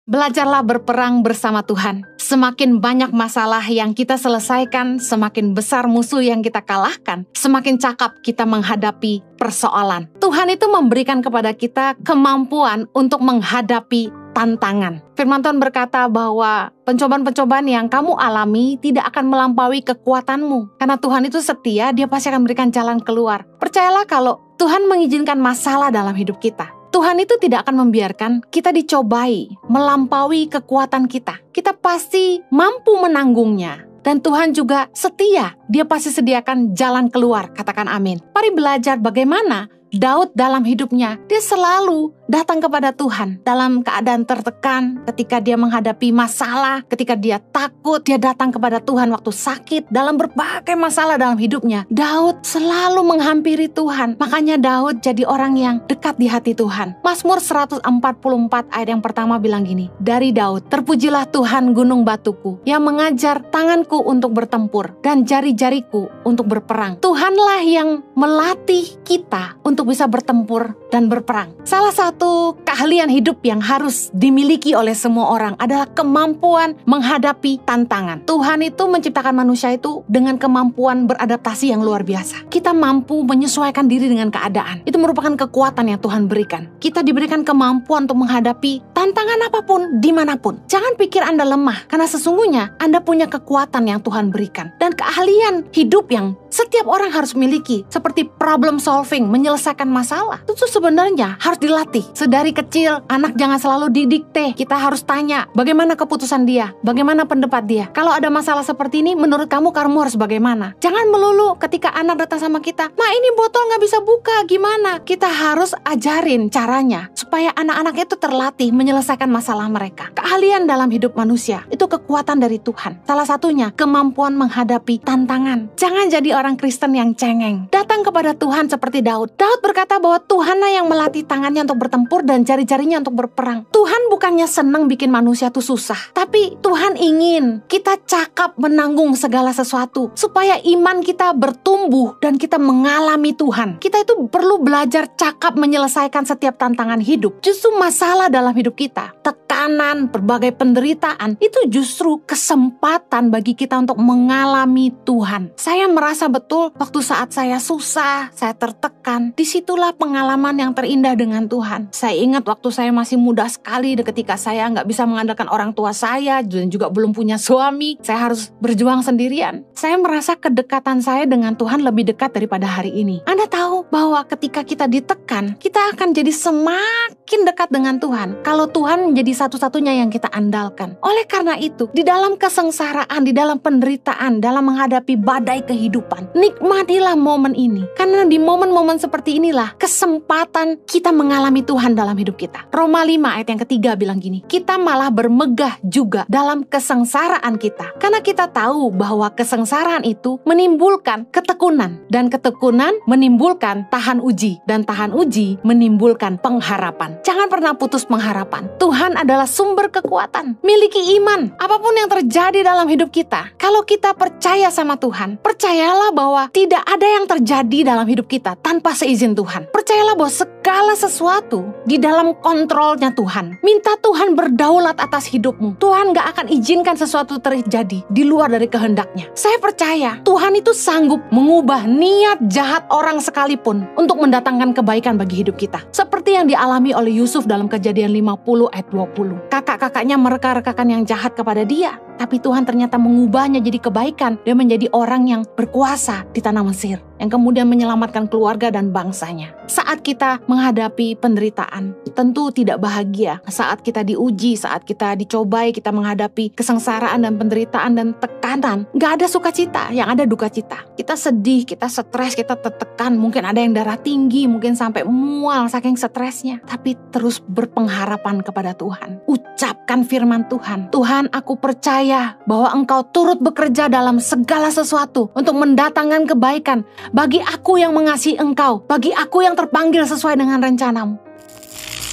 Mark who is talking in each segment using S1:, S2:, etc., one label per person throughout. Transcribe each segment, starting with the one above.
S1: Belajarlah berperang bersama Tuhan. Semakin banyak masalah yang kita selesaikan, semakin besar musuh yang kita kalahkan, semakin cakap kita menghadapi persoalan. Tuhan itu memberikan kepada kita kemampuan untuk menghadapi tantangan. Firman Tuhan berkata bahwa pencobaan-pencobaan yang kamu alami tidak akan melampaui kekuatanmu. Karena Tuhan itu setia, Dia pasti akan memberikan jalan keluar. Percayalah kalau Tuhan mengizinkan masalah dalam hidup kita, Tuhan itu tidak akan membiarkan kita dicobai, melampaui kekuatan kita. Kita pasti mampu menanggungnya. Dan Tuhan juga setia, Dia pasti sediakan jalan keluar, katakan amin. Mari belajar bagaimana Daud dalam hidupnya, dia selalu datang kepada Tuhan dalam keadaan tertekan, ketika dia menghadapi masalah, ketika dia takut, dia datang kepada Tuhan waktu sakit, dalam berbagai masalah dalam hidupnya. Daud selalu menghampiri Tuhan, makanya Daud jadi orang yang dekat di hati Tuhan. Mazmur 144 ayat yang pertama bilang gini, dari Daud, terpujilah Tuhan gunung batuku, yang mengajar tanganku untuk bertempur, dan jari-jariku untuk berperang. Tuhanlah yang melatih kita untuk bisa bertempur dan berperang. Salah satu keahlian hidup yang harus dimiliki oleh semua orang adalah kemampuan menghadapi tantangan. Tuhan itu menciptakan manusia itu dengan kemampuan beradaptasi yang luar biasa. Kita mampu menyesuaikan diri dengan keadaan. Itu merupakan kekuatan yang Tuhan berikan. Kita diberikan kemampuan untuk menghadapi tantangan apapun, dimanapun. Jangan pikir Anda lemah, karena sesungguhnya Anda punya kekuatan yang Tuhan berikan. Dan keahlian hidup yang setiap orang harus miliki, seperti problem solving, menyelesaikan masalah, itu sebenarnya harus dilatih. Sedari kecil, anak jangan selalu didikte. Kita harus tanya, bagaimana keputusan dia? Bagaimana pendapat dia? Kalau ada masalah seperti ini, menurut kamu harus bagaimana? Jangan melulu ketika anak datang sama kita, Ma ini botol gak bisa buka, gimana? Kita harus ajarin caranya, supaya anak-anak itu terlatih menyelesaikan masalah mereka. Keahlian dalam hidup manusia, itu kekuatan dari Tuhan. Salah satunya, kemampuan menghadapi tantangan. Jangan jadi orang Kristen yang cengeng. Datang kepada Tuhan seperti Daud. Daud berkata bahwa Tuhanlah yang melatih tangannya untuk bertempur dan jari-jarinya untuk berperang. Tuhan bukannya senang bikin manusia itu susah, tapi Tuhan ingin kita cakap menanggung segala sesuatu supaya iman kita bertumbuh dan kita mengalami Tuhan. Kita itu perlu belajar cakap menyelesaikan setiap tantangan hidup. Justru masalah dalam hidup kita, tekanan, berbagai penderitaan, itu justru kesempatan bagi kita untuk mengalami Tuhan. Saya merasa betul waktu saat saya susah, saya tertekan, disitulah pengalaman yang terindah dengan Tuhan. Saya ingat waktu saya masih muda sekali, ketika saya nggak bisa mengandalkan orang tua saya, dan juga belum punya suami, saya harus berjuang sendirian. Saya merasa kedekatan saya dengan Tuhan lebih dekat daripada hari ini. Anda tahu bahwa ketika kita ditekan, kita akan jadi semakin dekat dengan Tuhan, kalau Tuhan menjadi satu-satunya yang kita andalkan. Oleh karena itu, di dalam kesengsaraan, di dalam penderitaan, dalam menghadapi badai kehidupan, nikmatilah momen ini. Karena di momen-momen seperti inilah kesempatan kita mengalami Tuhan dalam hidup kita. Roma 5 ayat yang ketiga bilang gini, kita malah bermegah juga dalam kesengsaraan kita. Karena kita tahu bahwa kesengsaraan itu menimbulkan ketekunan, dan ketekunan menimbulkan tahan uji, dan tahan uji menimbulkan pengharapan. Jangan pernah putus pengharapan. Tuhan adalah sumber kekuatan. Miliki iman. Apapun yang terjadi dalam hidup kita, kalau kita percaya sama Tuhan, percayalah bahwa tidak ada yang terjadi dalam hidup kita tanpa seizin Tuhan. Percayalah bahwa segala sesuatu di dalam kontrolnya Tuhan. Minta Tuhan berdaulat atas hidupmu. Tuhan gak akan izinkan sesuatu terjadi di luar dari kehendaknya. Saya percaya Tuhan itu sanggup mengubah niat jahat orang sekalipun untuk mendatangkan kebaikan bagi hidup kita. Seperti yang dialami oleh Yusuf dalam Kejadian 50 ayat 20. Kakak-kakaknya mereka-rekakan yang jahat kepada dia, tapi Tuhan ternyata mengubahnya jadi kebaikan. Dia menjadi orang yang berkuasa di tanah Mesir, yang kemudian menyelamatkan keluarga dan bangsanya. Saat kita menghadapi penderitaan, tentu tidak bahagia. Saat kita diuji, saat kita dicobai, kita menghadapi kesengsaraan dan penderitaan dan tekanan, gak ada sukacita, yang ada duka cita. Kita sedih, kita stres, kita tertekan, mungkin ada yang darah tinggi, mungkin sampai mual saking stresnya. Tapi terus berpengharapan kepada Tuhan. Ucapkan firman Tuhan. Tuhan, aku percaya bahwa Engkau turut bekerja dalam segala sesuatu untuk mendatangkan kebaikan bagi aku yang mengasihi Engkau, bagi aku yang terpanggil sesuai dengan rencanamu.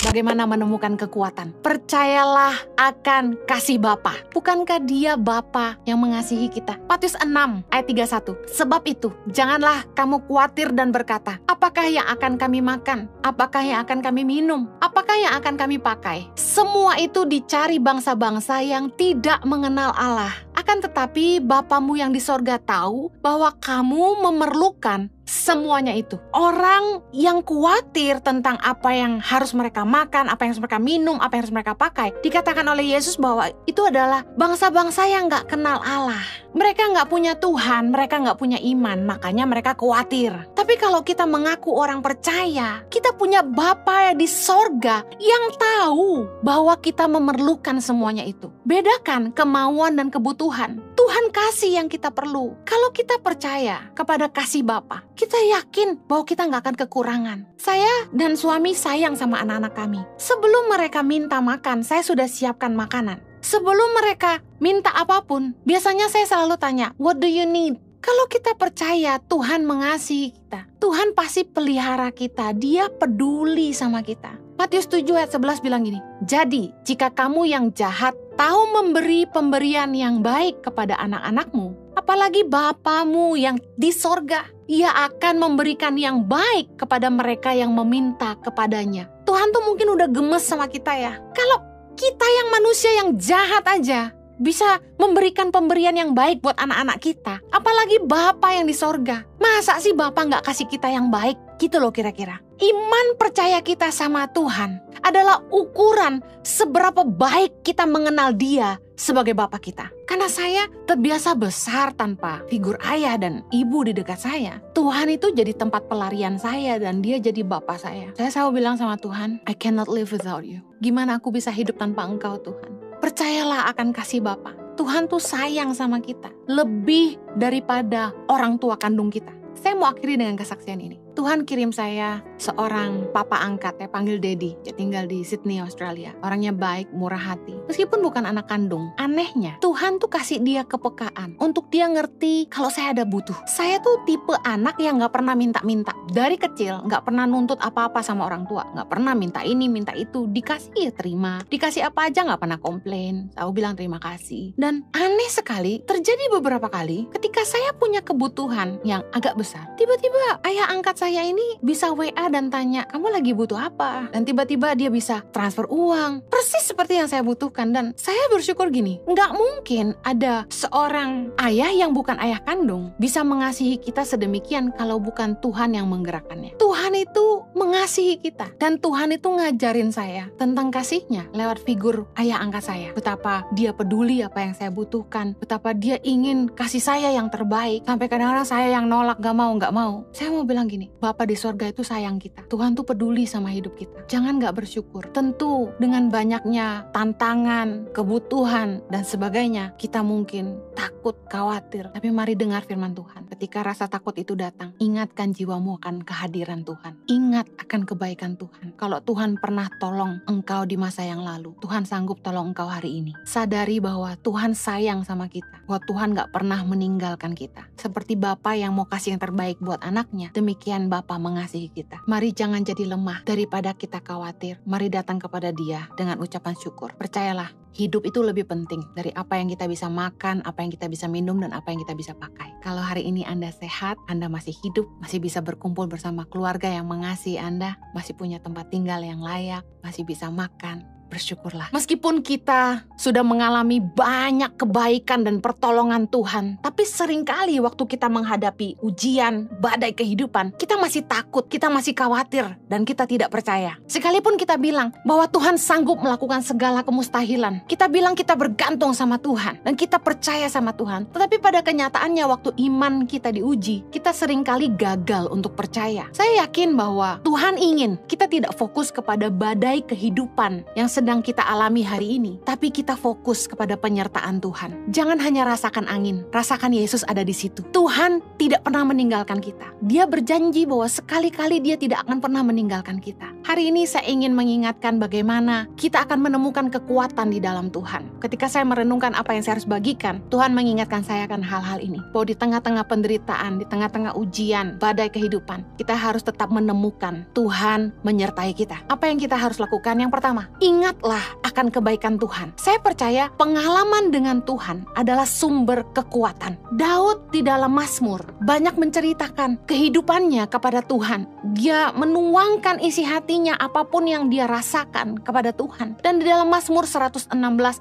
S1: Bagaimana menemukan kekuatan? Percayalah akan kasih Bapa. Bukankah Dia Bapa yang mengasihi kita? Matius 6 ayat 31. Sebab itu, janganlah kamu khawatir dan berkata, apakah yang akan kami makan? Apakah yang akan kami minum? Apakah yang akan kami pakai? Semua itu dicari bangsa-bangsa yang tidak mengenal Allah. Akan tetapi Bapamu yang di sorga tahu bahwa kamu memerlukan semuanya itu. Orang yang khawatir tentang apa yang harus mereka makan, apa yang harus mereka minum, apa yang harus mereka pakai, dikatakan oleh Yesus bahwa itu adalah bangsa-bangsa yang gak kenal Allah. Mereka gak punya Tuhan, mereka gak punya iman, makanya mereka khawatir. Tapi kalau kita mengaku orang percaya, kita punya Bapa di sorga yang tahu bahwa kita memerlukan semuanya itu. Bedakan kemauan dan kebutuhan. Tuhan kasih yang kita perlu. Kalau kita percaya kepada kasih Bapa, kita yakin bahwa kita gak akan kekurangan. Saya dan suami sayang sama anak-anak kami. Sebelum mereka minta makan, saya sudah siapkan makanan. Sebelum mereka minta apapun, biasanya saya selalu tanya, what do you need? Kalau kita percaya Tuhan mengasihi kita, Tuhan pasti pelihara kita, Dia peduli sama kita. Matius 7 ayat 11 bilang gini, jadi jika kamu yang jahat tahu memberi pemberian yang baik kepada anak-anakmu, apalagi Bapamu yang di sorga, Ia akan memberikan yang baik kepada mereka yang meminta kepadanya. Tuhan tuh mungkin udah gemes sama kita ya. Kalau kita yang manusia yang jahat aja bisa memberikan pemberian yang baik buat anak-anak kita, apalagi Bapa yang di sorga. Masa sih Bapa gak kasih kita yang baik? Gitu loh kira-kira. Iman percaya kita sama Tuhan adalah ukuran seberapa baik kita mengenal Dia sebagai Bapa kita. Karena saya terbiasa besar tanpa figur ayah dan ibu di dekat saya. Tuhan itu jadi tempat pelarian saya dan Dia jadi Bapa saya. Saya selalu bilang sama Tuhan, I cannot live without you. Gimana aku bisa hidup tanpa Engkau Tuhan? Percayalah akan kasih Bapa. Tuhan tuh sayang sama kita lebih daripada orang tua kandung kita. Saya mau akhiri dengan kesaksian ini. Tuhan kirim saya seorang papa angkat, ya panggil Daddy. Dia tinggal di Sydney, Australia. Orangnya baik, murah hati. Meskipun bukan anak kandung, anehnya Tuhan tuh kasih dia kepekaan untuk dia ngerti kalau saya ada butuh. Saya tuh tipe anak yang gak pernah minta-minta. Dari kecil gak pernah nuntut apa-apa sama orang tua. Gak pernah minta ini, minta itu. Dikasih ya terima. Dikasih apa aja gak pernah komplain. Selalu bilang terima kasih. Dan aneh sekali, terjadi beberapa kali ketika saya punya kebutuhan yang agak besar. Tiba-tiba ayah angkat saya ini bisa WA dan tanya, kamu lagi butuh apa? Dan tiba-tiba dia bisa transfer uang. Persis seperti yang saya butuhkan. Dan saya bersyukur gini, nggak mungkin ada seorang ayah yang bukan ayah kandung bisa mengasihi kita sedemikian kalau bukan Tuhan yang menggerakkannya. Tuhan itu mengasihi kita. Dan Tuhan itu ngajarin saya tentang kasihnya lewat figur ayah angkat saya. Betapa dia peduli apa yang saya butuhkan. Betapa dia ingin kasih saya yang terbaik. Sampai kadang-kadang saya yang nolak, gak mau. Saya mau bilang gini, Bapa di sorga itu sayang kita. Tuhan tuh peduli sama hidup kita. Jangan gak bersyukur. Tentu dengan banyaknya tantangan, kebutuhan, dan sebagainya, kita mungkin takut, khawatir. Tapi mari dengar firman Tuhan. Ketika rasa takut itu datang, ingatkan jiwamu akan kehadiran Tuhan. Ingat akan kebaikan Tuhan. Kalau Tuhan pernah tolong engkau di masa yang lalu, Tuhan sanggup tolong engkau hari ini. Sadari bahwa Tuhan sayang sama kita. Bahwa Tuhan gak pernah meninggalkan kita. Seperti Bapa yang mau kasih yang terbaik buat anaknya, demikian Bapa mengasihi kita. Mari jangan jadi lemah daripada kita khawatir. Mari datang kepada Dia dengan ucapan syukur. Percayalah, hidup itu lebih penting dari apa yang kita bisa makan, apa yang kita bisa minum, dan apa yang kita bisa pakai. Kalau hari ini Anda sehat, Anda masih hidup, masih bisa berkumpul bersama keluarga yang mengasihi Anda, masih punya tempat tinggal yang layak, masih bisa makan, bersyukurlah. Meskipun kita sudah mengalami banyak kebaikan dan pertolongan Tuhan, tapi seringkali waktu kita menghadapi ujian, badai kehidupan, kita masih takut, kita masih khawatir, dan kita tidak percaya. Sekalipun kita bilang bahwa Tuhan sanggup melakukan segala kemustahilan, kita bilang kita bergantung sama Tuhan, dan kita percaya sama Tuhan, tetapi pada kenyataannya waktu iman kita diuji, kita seringkali gagal untuk percaya. Saya yakin bahwa Tuhan ingin kita tidak fokus kepada badai kehidupan yang sedang kita alami hari ini, tapi kita fokus kepada penyertaan Tuhan. Jangan hanya rasakan angin, rasakan Yesus ada di situ. Tuhan tidak pernah meninggalkan kita. Dia berjanji bahwa sekali-kali Dia tidak akan pernah meninggalkan kita. Hari ini saya ingin mengingatkan bagaimana kita akan menemukan kekuatan di dalam Tuhan. Ketika saya merenungkan apa yang saya harus bagikan, Tuhan mengingatkan saya akan hal-hal ini. Bahwa di tengah-tengah penderitaan, di tengah-tengah ujian, badai kehidupan, kita harus tetap menemukan Tuhan menyertai kita. Apa yang kita harus lakukan? Yang pertama, ingatlah akan kebaikan Tuhan. Saya percaya pengalaman dengan Tuhan adalah sumber kekuatan. Daud di dalam Mazmur banyak menceritakan kehidupannya kepada Tuhan. Dia menuangkan isi hatinya apapun yang dia rasakan kepada Tuhan. Dan di dalam Mazmur 116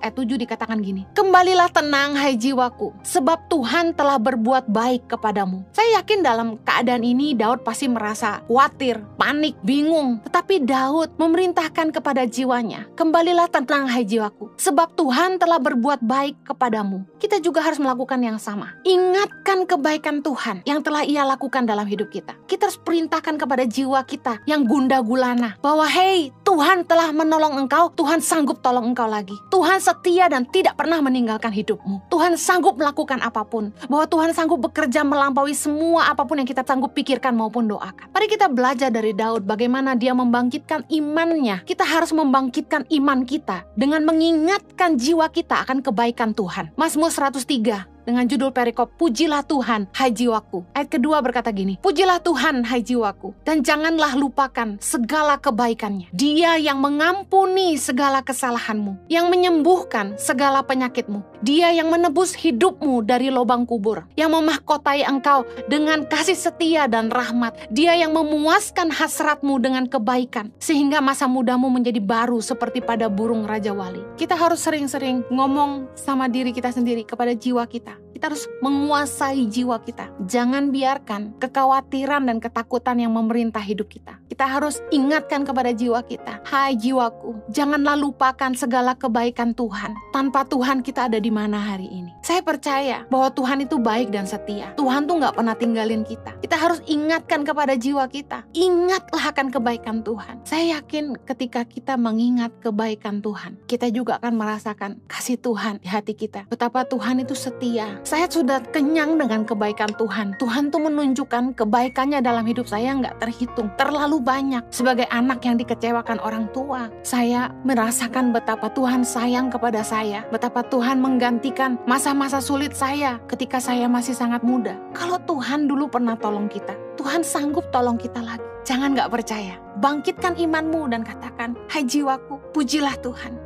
S1: ayat 7 dikatakan gini, kembalilah tenang hai jiwaku, sebab Tuhan telah berbuat baik kepadamu. Saya yakin dalam keadaan ini Daud pasti merasa khawatir, panik, bingung. Tetapi Daud memerintahkan kepada jiwanya, kembalilah tenang hai jiwaku, sebab Tuhan telah berbuat baik kepadamu. Kita juga harus melakukan yang sama. Ingatkan kebaikan Tuhan yang telah Ia lakukan dalam hidup kita. Kita harus perintahkan kepada jiwa kita yang gundah gulana bahwa hey, Tuhan telah menolong engkau, Tuhan sanggup tolong engkau lagi. Tuhan setia dan tidak pernah meninggalkan hidupmu. Tuhan sanggup melakukan apapun. Bahwa Tuhan sanggup bekerja melampaui semua apapun yang kita sanggup pikirkan maupun doakan. Mari kita belajar dari Daud bagaimana dia membangkitkan imannya. Kita harus membangkitkan iman kita dengan mengingatkan jiwa kita akan kebaikan Tuhan. Mazmur 103 dengan judul perikop, pujilah Tuhan, hai jiwaku. Ayat kedua berkata gini, pujilah Tuhan, hai jiwaku, dan janganlah lupakan segala kebaikannya. Dia yang mengampuni segala kesalahanmu, yang menyembuhkan segala penyakitmu. Dia yang menebus hidupmu dari lubang kubur, yang memahkotai engkau dengan kasih setia dan rahmat. Dia yang memuaskan hasratmu dengan kebaikan, sehingga masa mudamu menjadi baru seperti pada burung Raja Wali. Kita harus sering-sering ngomong sama diri kita sendiri, kepada jiwa kita. Kita harus menguasai jiwa kita. Jangan biarkan kekhawatiran dan ketakutan yang memerintah hidup kita. Kita harus ingatkan kepada jiwa kita, hai jiwaku, janganlah lupakan segala kebaikan Tuhan. Tanpa Tuhan kita ada di mana hari ini? Saya percaya bahwa Tuhan itu baik dan setia. Tuhan tuh gak pernah tinggalin kita. Kita harus ingatkan kepada jiwa kita. Ingatlah akan kebaikan Tuhan. Saya yakin ketika kita mengingat kebaikan Tuhan, kita juga akan merasakan kasih Tuhan di hati kita. Betapa Tuhan itu setia. Saya sudah kenyang dengan kebaikan Tuhan. Tuhan tuh menunjukkan kebaikannya dalam hidup saya nggak terhitung, terlalu banyak. Sebagai anak yang dikecewakan orang tua, saya merasakan betapa Tuhan sayang kepada saya. Betapa Tuhan menggantikan masa-masa sulit saya ketika saya masih sangat muda. Kalau Tuhan dulu pernah tolong kita, Tuhan sanggup tolong kita lagi. Jangan nggak percaya. Bangkitkan imanmu dan katakan, hai jiwaku, pujilah Tuhan.